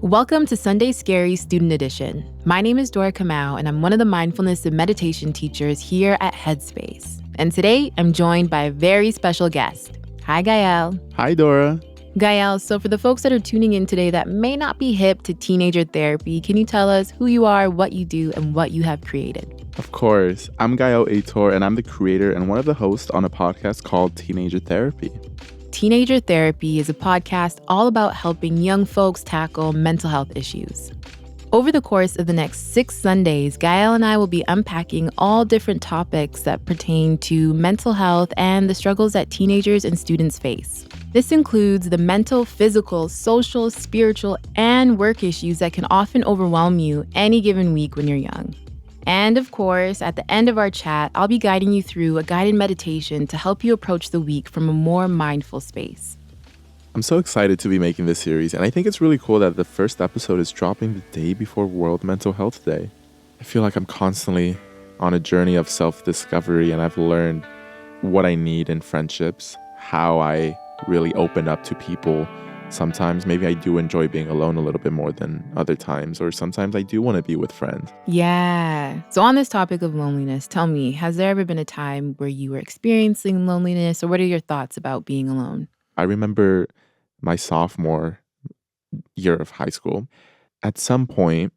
Welcome to Sunday Scaries Student Edition. My name is Dora Kamau, and I'm one of the mindfulness and meditation teachers here at Headspace. And today, I'm joined by a very special guest. Hi, Gael. Hi, Dora. Gael, so for the folks that are tuning in today that may not be hip to teenager therapy, can you tell us who you are, what you do, and what you have created? Of course. I'm Gael Aitor, and I'm the creator and one of the hosts on a podcast called Teenager Therapy. Teenager Therapy is a podcast all about helping young folks tackle mental health issues. Over the course of the next 6 Sundays, Gael and I will be unpacking all different topics that pertain to mental health and the struggles that teenagers and students face. This includes the mental, physical, social, spiritual, and work issues that can often overwhelm you any given week when you're young. And of course, at the end of our chat, I'll be guiding you through a guided meditation to help you approach the week from a more mindful space. I'm so excited to be making this series, and I think it's really cool that the first episode is dropping the day before World Mental Health Day. I feel like I'm constantly on a journey of self-discovery, and I've learned what I need in friendships, how I really open up to people. Sometimes maybe I do enjoy being alone a little bit more than other times, or sometimes I do want to be with friends. Yeah. So on this topic of loneliness, tell me, has there ever been a time where you were experiencing loneliness, or what are your thoughts about being alone? I remember my sophomore year of high school. At some point,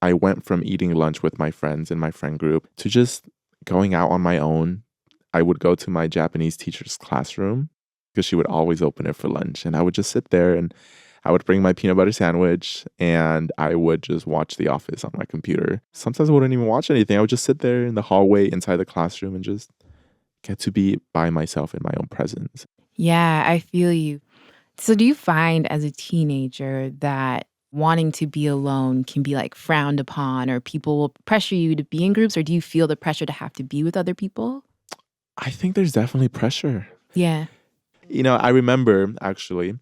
I went from eating lunch with my friends in my friend group to just going out on my own. I would go to my Japanese teacher's classroom because she would always open it for lunch. And I would just sit there and I would bring my peanut butter sandwich and I would just watch The Office on my computer. Sometimes I wouldn't even watch anything. I would just sit there in the hallway inside the classroom and just get to be by myself in my own presence. Yeah, I feel you. So do you find as a teenager that wanting to be alone can be like frowned upon, or people will pressure you to be in groups, or do you feel the pressure to have to be with other people? I think there's definitely pressure. Yeah. You know, I remember actually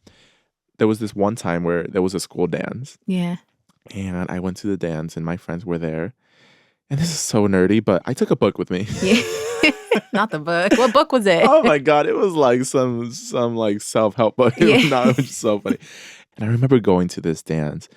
there was this one time where there was a school dance. Yeah. And I went to the dance and my friends were there. And this is so nerdy, but I took a book with me. Yeah. Not the book. What book was it? Oh my God. It was like some like self-help book. It was just so funny. And I remember going to this dance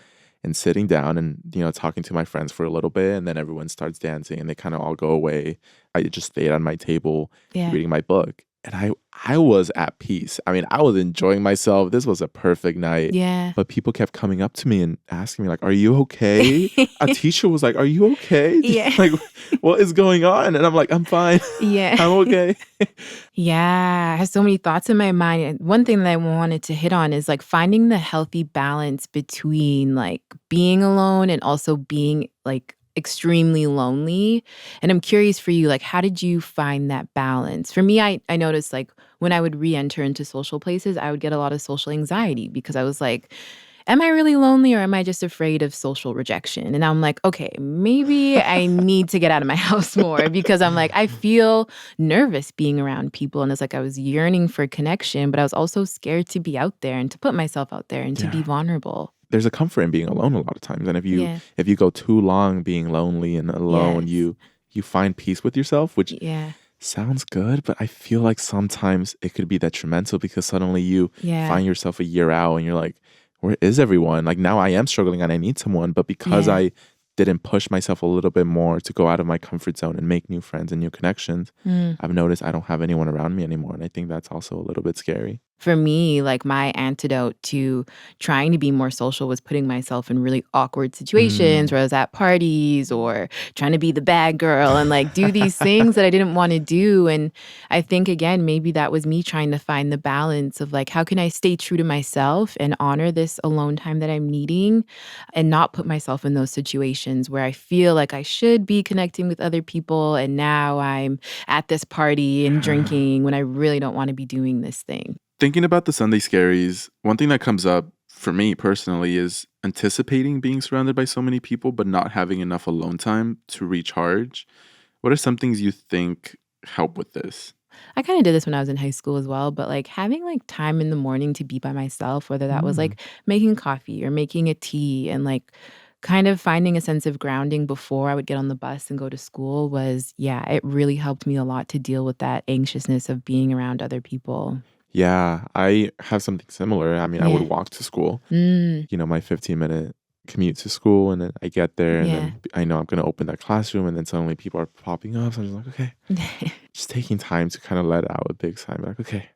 and sitting down and, talking to my friends for a little bit. And then everyone starts dancing and they kind of all go away. I just stayed on my table reading my book. And I was at peace. I mean, I was enjoying myself. This was a perfect night. Yeah. But people kept coming up to me and asking me, like, are you okay? A teacher was like, are you okay? Yeah. Like, what is going on? And I'm like, I'm fine. Yeah. I'm okay. Yeah. I have so many thoughts in my mind. And one thing that I wanted to hit on is like finding the healthy balance between like being alone and also being like extremely lonely. And I'm curious for you, like, how did you find that balance? For me, I noticed like when I would re-enter into social places, I would get a lot of social anxiety because I was like, am I really lonely or am I just afraid of social rejection? And I'm like, okay, maybe I need to get out of my house more because I'm like, I feel nervous being around people. And it's like I was yearning for connection, but I was also scared to be out there and to put myself out there and to be vulnerable. There's a comfort in being alone a lot of times. And if you go too long being lonely and alone, you find peace with yourself, which sounds good, but I feel like sometimes it could be detrimental because suddenly you find yourself a year out and you're like, where is everyone? Like now I am struggling and I need someone, but because I didn't push myself a little bit more to go out of my comfort zone and make new friends and new connections, I've noticed I don't have anyone around me anymore. And I think that's also a little bit scary. For me, like my antidote to trying to be more social was putting myself in really awkward situations where I was at parties or trying to be the bad girl and like do these things that I didn't want to do. And I think, again, maybe that was me trying to find the balance of like, how can I stay true to myself and honor this alone time that I'm needing and not put myself in those situations where I feel like I should be connecting with other people and now I'm at this party and drinking when I really don't want to be doing this thing. Thinking about the Sunday Scaries, one thing that comes up for me personally is anticipating being surrounded by so many people, but not having enough alone time to recharge. What are some things you think help with this? I kind of did this when I was in high school as well, but like having like time in the morning to be by myself, whether that was like making coffee or making a tea and like kind of finding a sense of grounding before I would get on the bus and go to school was, it really helped me a lot to deal with that anxiousness of being around other people. Yeah, I have something similar. I mean, I would walk to school. My 15-minute commute to school, and then I get there, and Yeah. then I know I'm going to open that classroom, and then suddenly people are popping up. So I'm just like, okay, just taking time to kind of let out a big sigh. Like, okay,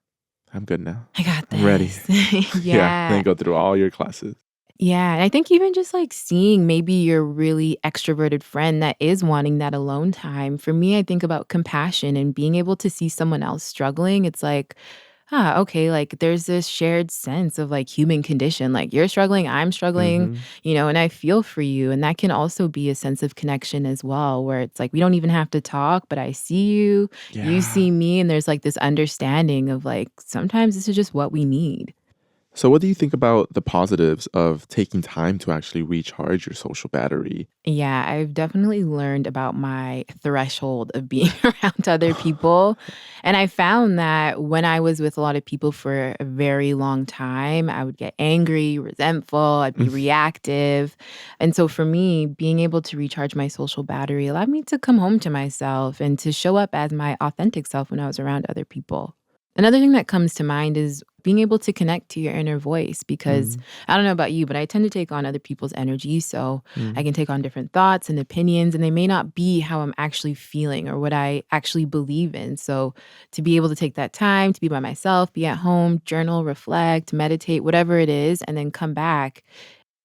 I'm good now. I got I'm ready. this. Yeah. And then Yeah. go through all your classes. Yeah, and I think even just, like, seeing maybe your really extroverted friend that is wanting that alone time, for me, I think about compassion and being able to see someone else struggling. It's like, okay, like, there's this shared sense of, like, human condition, like, you're struggling, I'm struggling, Hmm. and I feel for you, and that can also be a sense of connection as well, where it's like, we don't even have to talk, but I see you, you Yeah. see me, and there's, like, this understanding of, like, sometimes this is just what we need. So, what do you think about the positives of taking time to actually recharge your social battery? Yeah, I've definitely learned about my threshold of being around other people. And I found that when I was with a lot of people for a very long time, I would get angry, resentful, I'd be reactive. And so for me, being able to recharge my social battery allowed me to come home to myself and to show up as my authentic self when I was around other people. Another thing that comes to mind is being able to connect to your inner voice because Mm, I don't know about you, but I tend to take on other people's energy. So I mm. can take on different thoughts and opinions, and they may not be how I'm actually feeling or what I actually believe in. So, to be able to take that time to be by myself, be at home, journal, reflect, meditate, whatever it is, and then come back,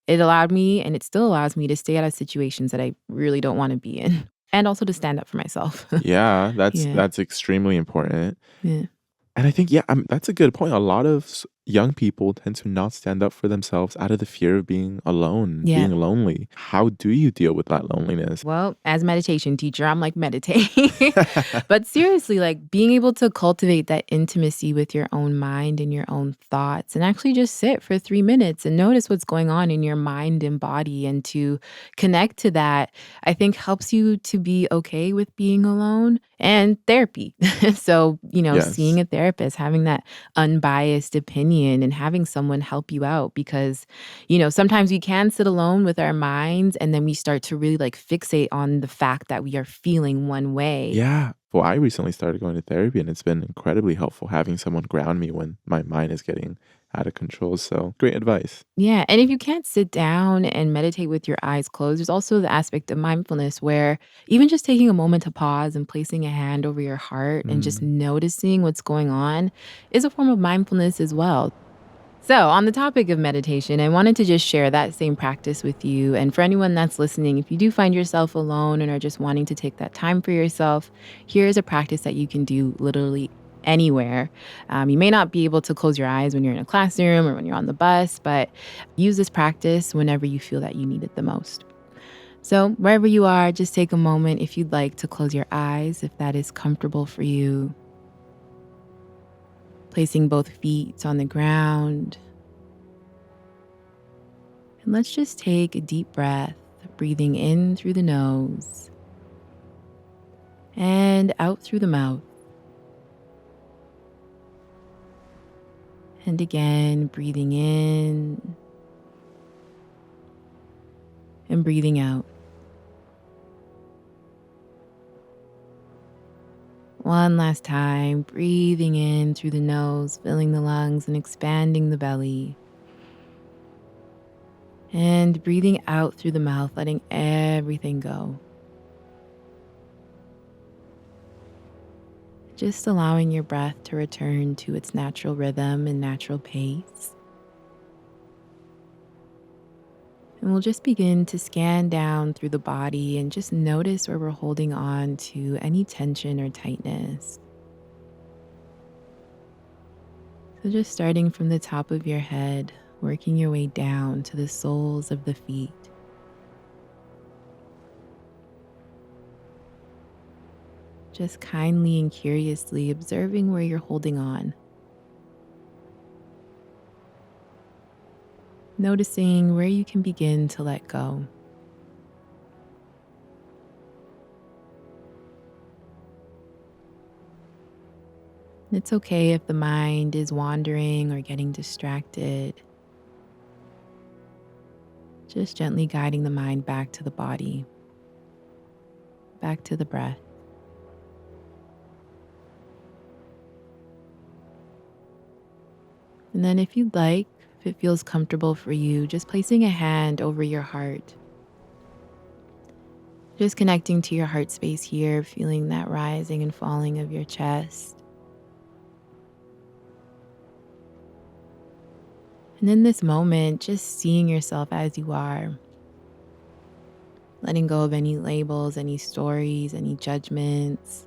it allowed me and it still allows me to stay out of situations that I really don't want to be in and also to stand up for myself. Yeah, Yeah. that's extremely important. Yeah. And I think, yeah, that's a good point. A lot of young people tend to not stand up for themselves out of the fear of being alone, Yeah. being lonely. How do you deal with that loneliness? Well, as meditation teacher, I'm like meditating. But seriously, like being able to cultivate that intimacy with your own mind and your own thoughts and actually just sit for 3 minutes and notice what's going on in your mind and body and to connect to that, I think helps you to be okay with being alone and therapy. So, seeing Yes. a therapist, having that unbiased opinion and having someone help you out because sometimes we can sit alone with our minds and then we start to really like fixate on the fact that we are feeling one way. Yeah. Well, I recently started going to therapy, and it's been incredibly helpful having someone ground me when my mind is getting out of control. So, great advice. Yeah. And if you can't sit down and meditate with your eyes closed, there's also the aspect of mindfulness where even just taking a moment to pause and placing a hand over your heart and just Mm. noticing what's going on is a form of mindfulness as well. So, on the topic of meditation, I wanted to just share that same practice with you. And for anyone that's listening, if you do find yourself alone and are just wanting to take that time for yourself, here's a practice that you can do literally anywhere. You may not be able to close your eyes when you're in a classroom or when you're on the bus, but use this practice whenever you feel that you need it the most. So, wherever you are, just take a moment if you'd like to close your eyes, if that is comfortable for you. Placing both feet on the ground. And let's just take a deep breath, breathing in through the nose and out through the mouth. And again, breathing in and breathing out. One last time, breathing in through the nose, filling the lungs and expanding the belly. And breathing out through the mouth, letting everything go. Just allowing your breath to return to its natural rhythm and natural pace. And we'll just begin to scan down through the body and just notice where we're holding on to any tension or tightness. So, just starting from the top of your head, working your way down to the soles of the feet. Just kindly and curiously observing where you're holding on. Noticing where you can begin to let go. It's okay if the mind is wandering or getting distracted. Just gently guiding the mind back to the body, back to the breath. And then, if you'd like, If it feels comfortable for you, just placing a hand over your heart. Just connecting to your heart space here, feeling that rising and falling of your chest. And in this moment, just seeing yourself as you are. Letting go of any labels, any stories, any judgments.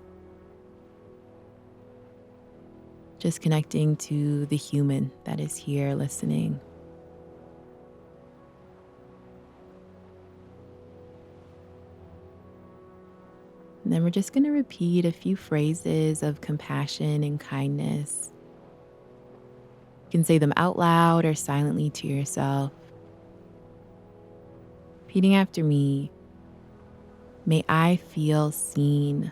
Just connecting to the human that is here listening. And then we're just going to repeat a few phrases of compassion and kindness. You can say them out loud or silently to yourself. Repeating after me. May I feel seen.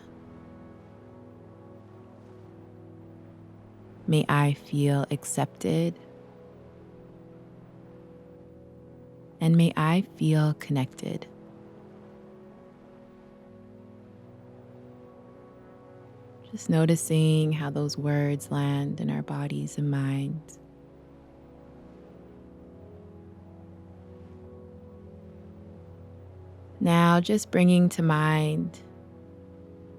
May I feel accepted. And may I feel connected. Just noticing how those words land in our bodies and minds. Now, just bringing to mind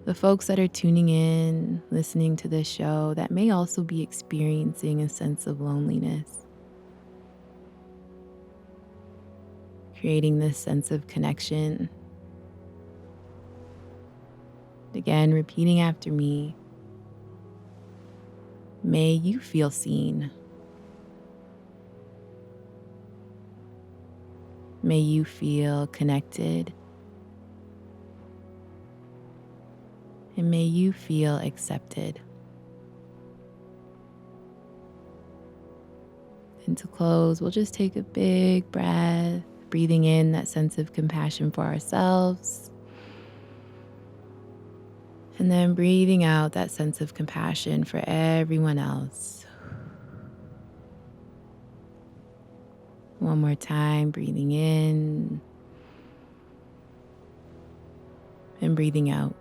the folks that are tuning in, listening to this show, that may also be experiencing a sense of loneliness. Creating this sense of connection. Again, repeating after me. May you feel seen. May you feel connected. And may you feel accepted. And to close, we'll just take a big breath, breathing in that sense of compassion for ourselves. And then breathing out that sense of compassion for everyone else. One more time, breathing in and breathing out.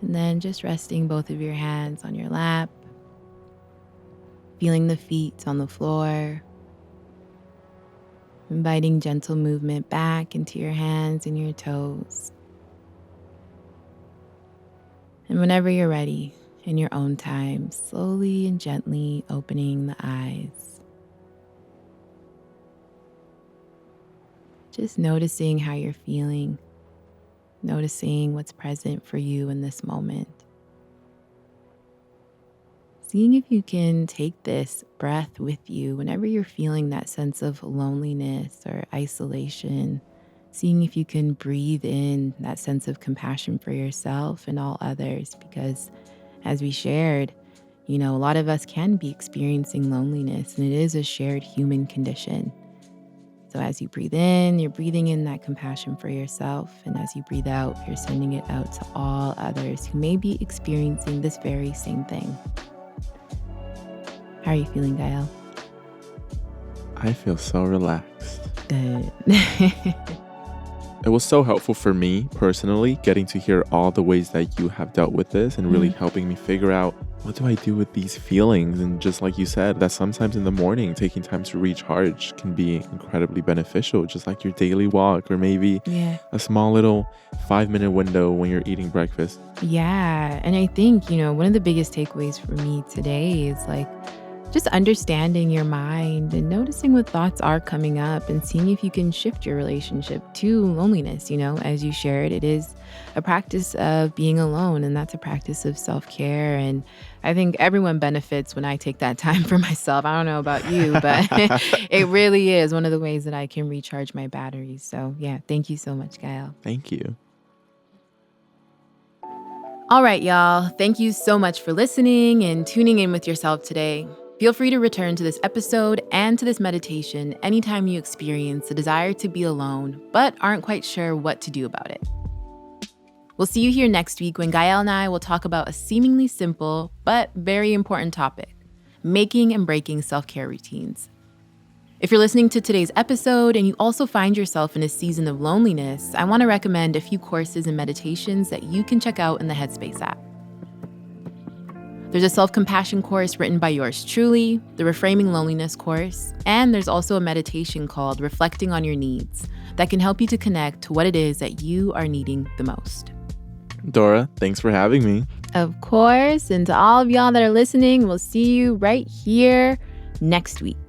And then just resting both of your hands on your lap, feeling the feet on the floor. Inviting gentle movement back into your hands and your toes. And whenever you're ready, in your own time, slowly and gently opening the eyes. Just noticing how you're feeling, noticing what's present for you in this moment. Seeing if you can take this breath with you whenever you're feeling that sense of loneliness or isolation. Seeing if you can breathe in that sense of compassion for yourself and all others. Because as we shared, a lot of us can be experiencing loneliness, and it is a shared human condition. So as you breathe in, you're breathing in that compassion for yourself. And as you breathe out, you're sending it out to all others who may be experiencing this very same thing. How are you feeling, Gael? I feel so relaxed. Good. It was so helpful for me personally, getting to hear all the ways that you have dealt with this and really helping me figure out what do I do with these feelings. And just like you said, that sometimes in the morning, taking time to recharge can be incredibly beneficial, just like your daily walk or maybe a small little 5-minute window when you're eating breakfast. Yeah. And I think, one of the biggest takeaways for me today is just understanding your mind and noticing what thoughts are coming up and seeing if you can shift your relationship to loneliness. As you shared, it is a practice of being alone, and that's a practice of self-care. And I think everyone benefits when I take that time for myself. I don't know about you, but it really is one of the ways that I can recharge my batteries. So yeah, thank you so much, Gael. Thank you. All right, y'all. Thank you so much for listening and tuning in with yourself today. Feel free to return to this episode and to this meditation anytime you experience the desire to be alone, but aren't quite sure what to do about it. We'll see you here next week when Gael and I will talk about a seemingly simple but very important topic: making and breaking self-care routines. If you're listening to today's episode and you also find yourself in a season of loneliness, I want to recommend a few courses and meditations that you can check out in the Headspace app. There's a self-compassion course written by yours truly, the Reframing Loneliness course, and there's also a meditation called Reflecting on Your Needs that can help you to connect to what it is that you are needing the most. Dora, thanks for having me. Of course, and to all of y'all that are listening, we'll see you right here next week.